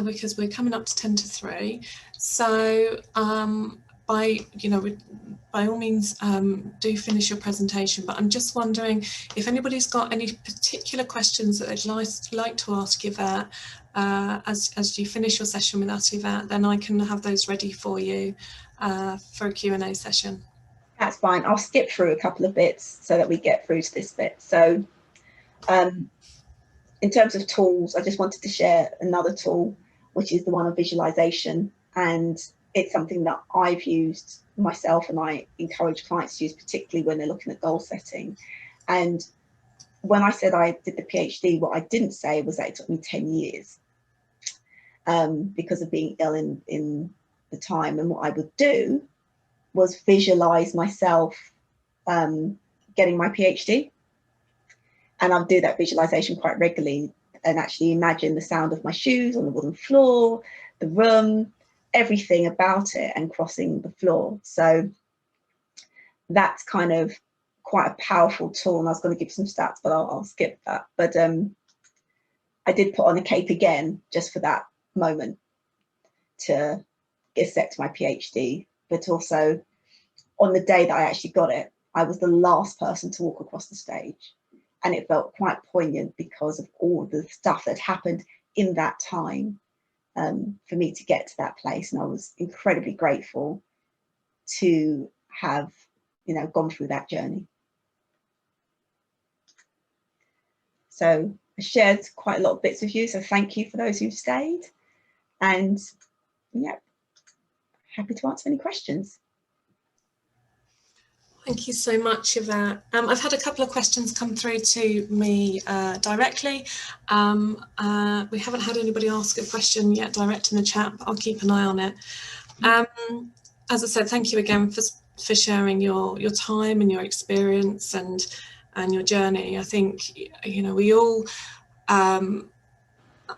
because we're coming up to 10 to 3. So by all means do finish your presentation, but I'm just wondering if anybody's got any particular questions that they'd like to ask Yvette as you finish your session with us, Yvette, then I can have those ready for you for a Q&A session. That's fine. I'll skip through a couple of bits so that we get through to this bit. So in terms of tools, I just wanted to share another tool, which is the one of visualization. And it's something that I've used myself, and I encourage clients to use, particularly when they're looking at goal setting. And when I said I did the PhD, what I didn't say was that it took me 10 years because of being ill in the time. And what I would do was visualize myself getting my PhD. And I'll do that visualization quite regularly and actually imagine the sound of my shoes on the wooden floor, the room, everything about it, and crossing the floor. So that's kind of quite a powerful tool. And I was going to give some stats, but I'll skip that. But I did put on a cape again just for that moment to accept my PhD, but also on the day that I actually got it, I was the last person to walk across the stage. And it felt quite poignant because of all the stuff that happened in that time for me to get to that place. And I was incredibly grateful to have, gone through that journey. So I shared quite a lot of bits with you. So thank you for those who've stayed. And yeah, happy to answer any questions. Thank you so much, Yvette. I've had a couple of questions come through to me directly. We haven't had anybody ask a question yet direct in the chat, but I'll keep an eye on it. As I said, thank you again for sharing your time and your experience and your journey. I think, we all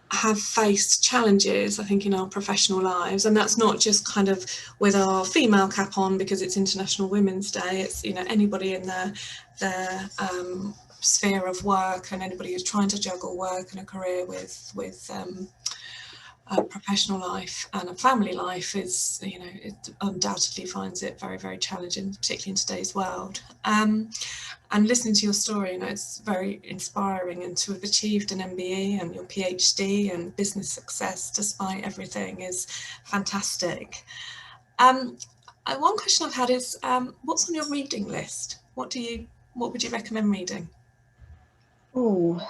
have faced challenges, I think, in our professional lives, and that's not just kind of with our female cap on because it's International Women's Day. It's anybody in their sphere of work, and anybody who's trying to juggle work and a career with a professional life and a family life is, it undoubtedly finds it very, very challenging, particularly in today's world. And listening to your story, it's very inspiring, and to have achieved an MBE and your PhD and business success despite everything is fantastic. One question I've had is, what's on your reading list? What would you recommend reading? Oh,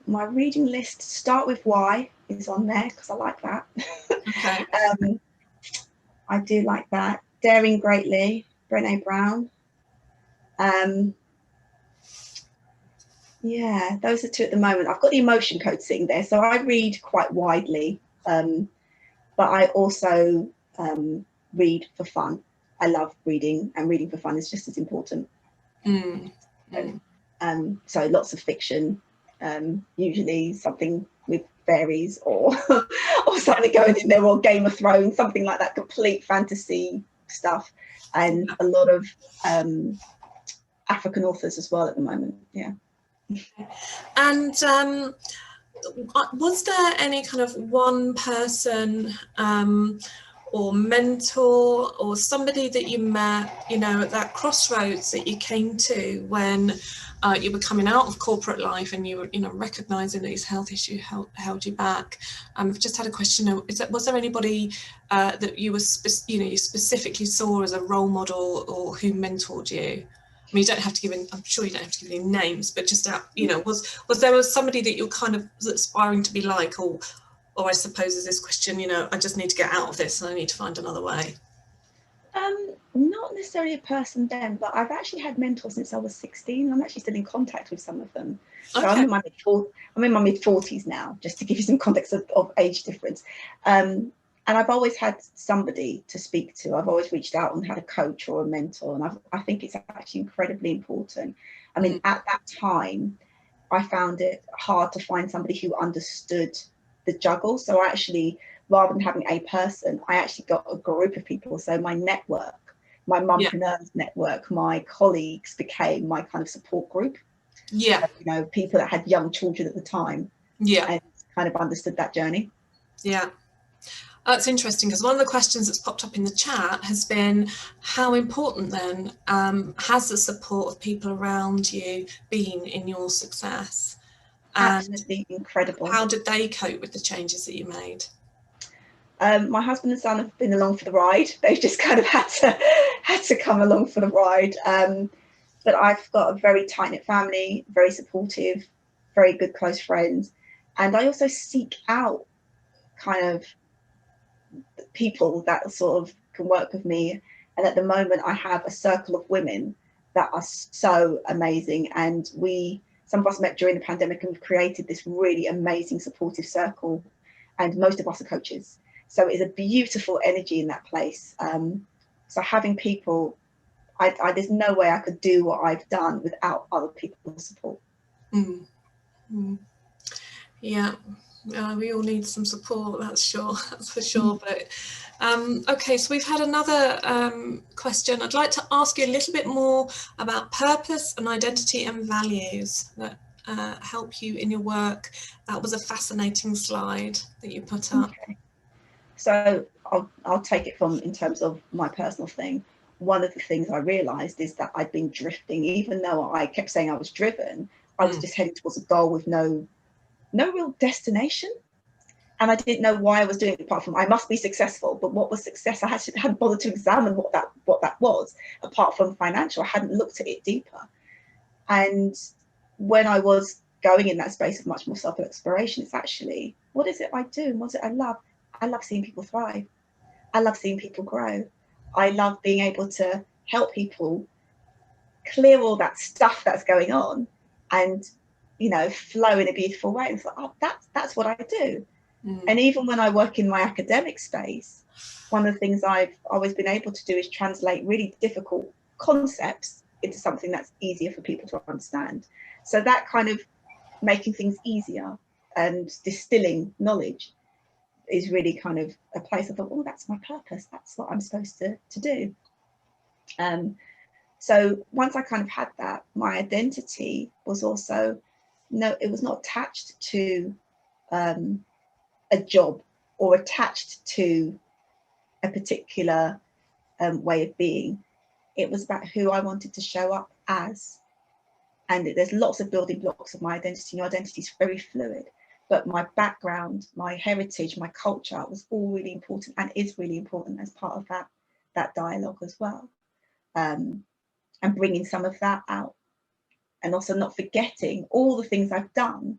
my reading list, Start With Why, is on there because I like that. Okay. I do like that. Daring Greatly, Brené Brown. Yeah, those are two at the moment. I've got the emotion code sitting there, so I read quite widely, but I also read for fun. I love reading, and reading for fun is just as important. So lots of fiction, usually something with fairies or or something going in there, or Game of Thrones, something like that, complete fantasy stuff, and a lot of African authors as well at the moment. Yeah. And was there any kind of one person or mentor or somebody that you met, at that crossroads that you came to when you were coming out of corporate life and you were, recognizing that these health issues held you back? I've just had a question. Was there anybody that you were, you specifically saw as a role model or who mentored you? I mean, you don't have to give in, I'm sure you don't have to give any names, but just out, was there somebody that you're kind of aspiring to be like, or I suppose is this question, I just need to get out of this and I need to find another way? Not necessarily a person then, but I've actually had mentors since I was 16. I'm actually still in contact with some of them. So okay. I'm in my mid-40s now, just to give you some context of age difference. And I've always had somebody to speak to. I've always reached out and had a coach or a mentor, and I think it's actually incredibly important. I mean, at that time, I found it hard to find somebody who understood the juggle. So I actually, rather than having a person, I actually got a group of people. So my network, my mumpreneurs network, my colleagues became my kind of support group. Yeah. People that had young children at the time. Yeah. And kind of understood that journey. Yeah. That's interesting, because one of the questions that's popped up in the chat has been, how important then has the support of people around you been in your success? Absolutely incredible. How did they cope with the changes that you made? My husband and son have been along for the ride. They've just kind of had to come along for the ride. But I've got a very tight-knit family, very supportive, very good close friends. And I also seek out kind of people that sort of can work with me. And at the moment, I have a circle of women that are so amazing. And some of us met during the pandemic and we've created this really amazing supportive circle. And most of us are coaches. So it's a beautiful energy in that place. So having people There's no way I could do what I've done without other people's support. Mm. Mm. Yeah, we all need some support, that's sure, that's for sure. But okay, so we've had another question. I'd like to ask you a little bit more about purpose and identity and values that help you in your work. That was a fascinating slide that you put up. Okay. So I'll take it from in terms of my personal thing. One of the things I realized is that I'd been drifting, even though I kept saying I was driven, I was just heading towards a goal with no real destination. And I didn't know why I was doing it, apart from I must be successful. But what was success? I hadn't bothered to examine what that was, apart from financial. I hadn't looked at it deeper. And when I was going in that space of much more self-exploration, it's actually, what is it I do? And what is it I love? I love seeing people thrive. I love seeing people grow. I love being able to help people clear all that stuff that's going on and, you know, flow in a beautiful way. And it's like, oh, that's what I do. And even when I work in my academic space, one of the things I've always been able to do is translate really difficult concepts into something that's easier for people to understand. So that kind of making things easier and distilling knowledge is really kind of a place I thought, oh, that's my purpose. That's what I'm supposed to do. So once I kind of had that, my identity was also, it was not attached to a job or attached to a particular way of being. It was about who I wanted to show up as. And there's lots of building blocks of my identity. Your identity is very fluid, but my background, my heritage, my culture was all really important and is really important as part of that dialogue as well. And bringing some of that out, and also not forgetting all the things I've done.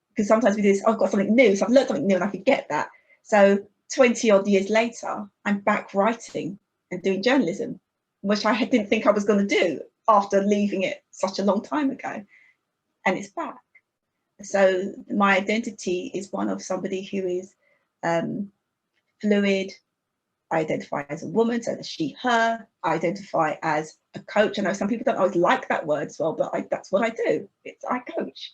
Because sometimes we do this, I've got something new, so I've learned something new and I forget that. So 20 odd years later, I'm back writing and doing journalism, which I didn't think I was going to do after leaving it such a long time ago. And it's back. So my identity is one of somebody who is fluid. I identify as a woman, so the she, her. I identify as a coach. I know some people don't always like that word as well, but that's what I do. I coach.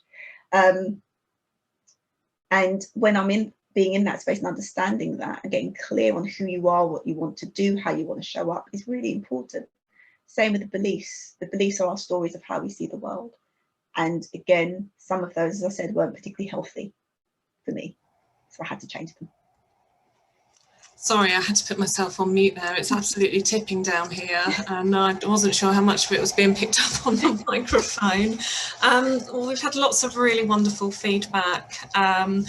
And when I'm being in that space and understanding that and getting clear on who you are, what you want to do, how you want to show up is really important. Same with the beliefs. The beliefs are our stories of how we see the world. And again, some of those, as I said, weren't particularly healthy for me. So I had to change them. Sorry, I had to put myself on mute there. It's absolutely tipping down here, and I wasn't sure how much of it was being picked up on the microphone. Well, we've had lots of really wonderful feedback. You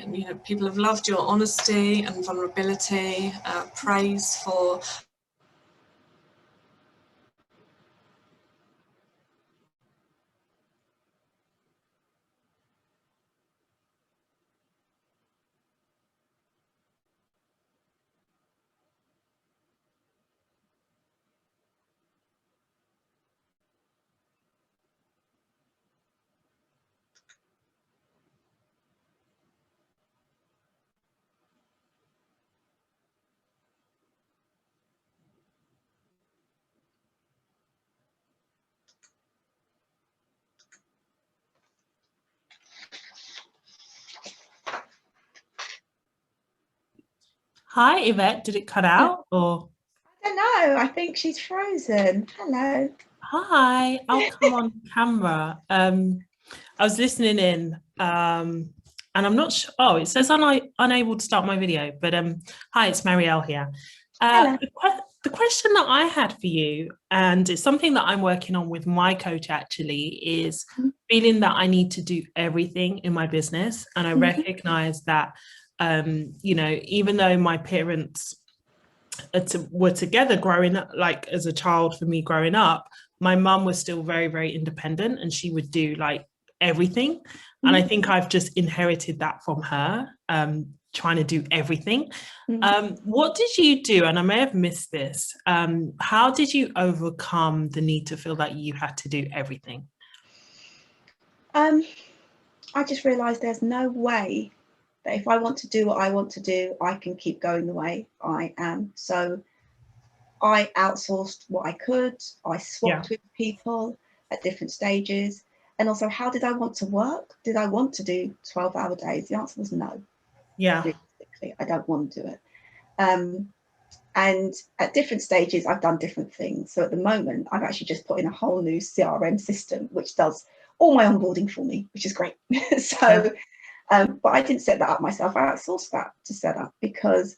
know, people have loved your honesty and vulnerability, praise for Hi, Yvette. Did it cut out or? I don't know. I think she's frozen. Hello. Hi, I'll come on camera. I was listening in, and I'm not sure. Oh, it says unable to start my video, but hi, it's Marielle here. The question that I had for you, and it's something that I'm working on with my coach actually, is feeling that I need to do everything in my business. And I recognize that, you know, even though my parents were together growing up, like as a child for me growing up, my mum was still very, very independent and she would do like everything. And I think I've just inherited that from her, trying to do everything. What did you do? And I may have missed this. How did you overcome the need to feel that you had to do everything? I just realized there's no way that if I want to do what I want to do, I can keep going the way I am. So I outsourced what I could. I swapped with people at different stages. And also, how did I want to work? Did I want to do 12-hour days? The answer was no. Yeah. Realistically, I don't want to do it. And at different stages, I've done different things. So at the moment, I've actually just put in a whole new CRM system, which does all my onboarding for me, which is great. So, but I didn't set that up myself. I outsourced that to set up, because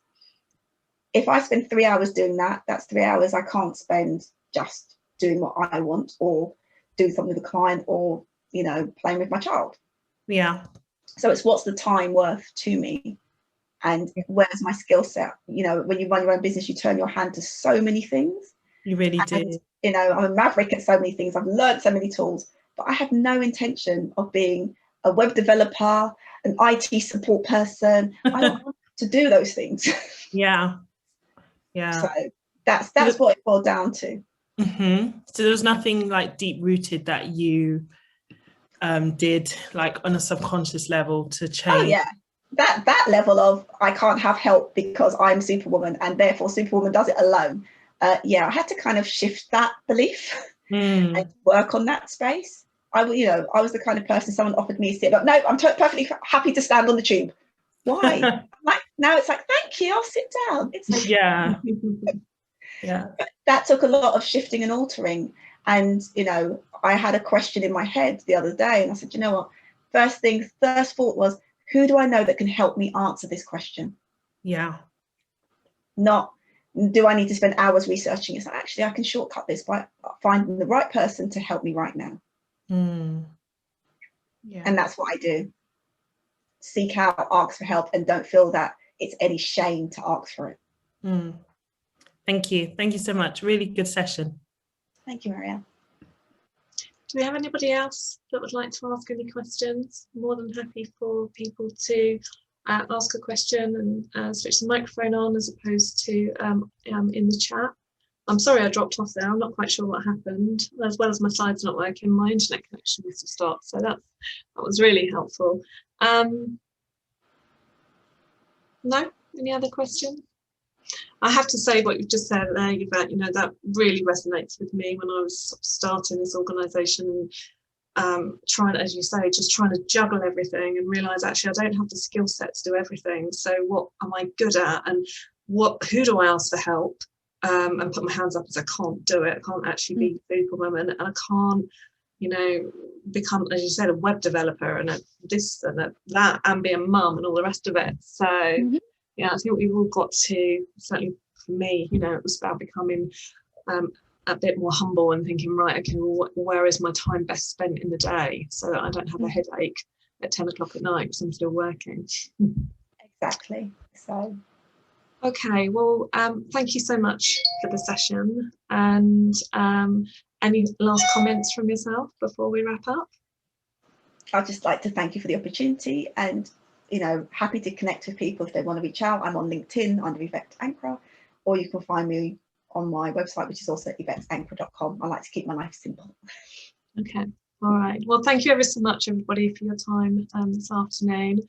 if I spend 3 hours doing that, that's 3 hours I can't spend just doing what I want, or doing something with a client, or, you know, playing with my child. Yeah. So it's what's the time worth to me, and where's my skill set? You know, when you run your own business, you turn your hand to so many things. You really do. And, you know, I'm a maverick at so many things. I've learned so many tools, but I have no intention of being a web developer, an IT support person. I don't want to do those things. Yeah. Yeah. So that's what it boiled down to. Mm-hmm. So there was nothing like deep rooted that you did like on a subconscious level to change. Oh yeah, that level of I can't have help because I'm Superwoman and therefore Superwoman does it alone. Yeah, I had to kind of shift that belief and work on that space. I was the kind of person, someone offered me a seat, but no, I'm perfectly happy to stand on the tube. Why? Like now it's like, thank you, I'll sit down. It's like, yeah. But that took a lot of shifting and altering. And, you know, I had a question in my head the other day, and I said, you know what, first thought was, who do I know that can help me answer this question? Yeah. Not, do I need to spend hours researching? It's like, actually, I can shortcut this by finding the right person to help me right now. Yeah. And that's what I do. Seek out, ask for help, and don't feel that it's any shame to ask for it. Thank you. Thank you so much. Really good session. Thank you, Marielle. Do we have anybody else that would like to ask any questions? More than happy for people to ask a question and switch the microphone on, as opposed to in the chat. I'm sorry I dropped off there. I'm not quite sure what happened. As well as my slides not working, my internet connection must have stopped. So that was really helpful. No? Any other questions? I have to say what you've just said there, Yvette, you know, that really resonates with me when I was sort of starting this organisation, trying, as you say, just trying to juggle everything and realise actually I don't have the skill set to do everything. So what am I good at, and who do I ask for help? And put my hands up as I can't do it. I can't actually be Superwoman, and I can't, you know, become, as you said, a web developer and this and that, and be a mum and all the rest of it. So yeah, I think we've all got to, certainly for me, you know, it was about becoming a bit more humble and thinking, right, okay, well, where is my time best spent in the day, so that I don't have a headache at 10 o'clock at night because I'm still working. Exactly. So. Okay, well, thank you so much for the session. And any last comments from yourself before we wrap up? I'd just like to thank you for the opportunity, and, you know, happy to connect with people if they want to reach out. I'm on LinkedIn under Yvette Ankrah, or you can find me on my website, which is also yvetteankrah.com. I like to keep my life simple. Okay, all right. Well, thank you ever so much, everybody, for your time this afternoon.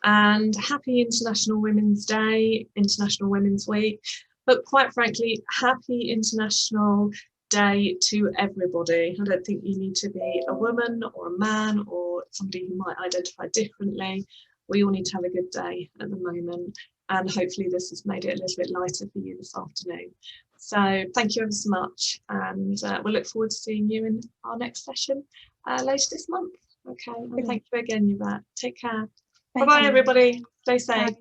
And happy International Women's Day, International Women's Week. But quite frankly, happy International Day to everybody. I don't think you need to be a woman or a man or somebody who might identify differently. We all need to have a good day at the moment. And hopefully this has made it a little bit lighter for you this afternoon. So thank you ever so much. And we'll look forward to seeing you in our next session later this month. Okay, and thank you again, Yvette. Take care. Bye-bye, everybody. Stay safe. Bye.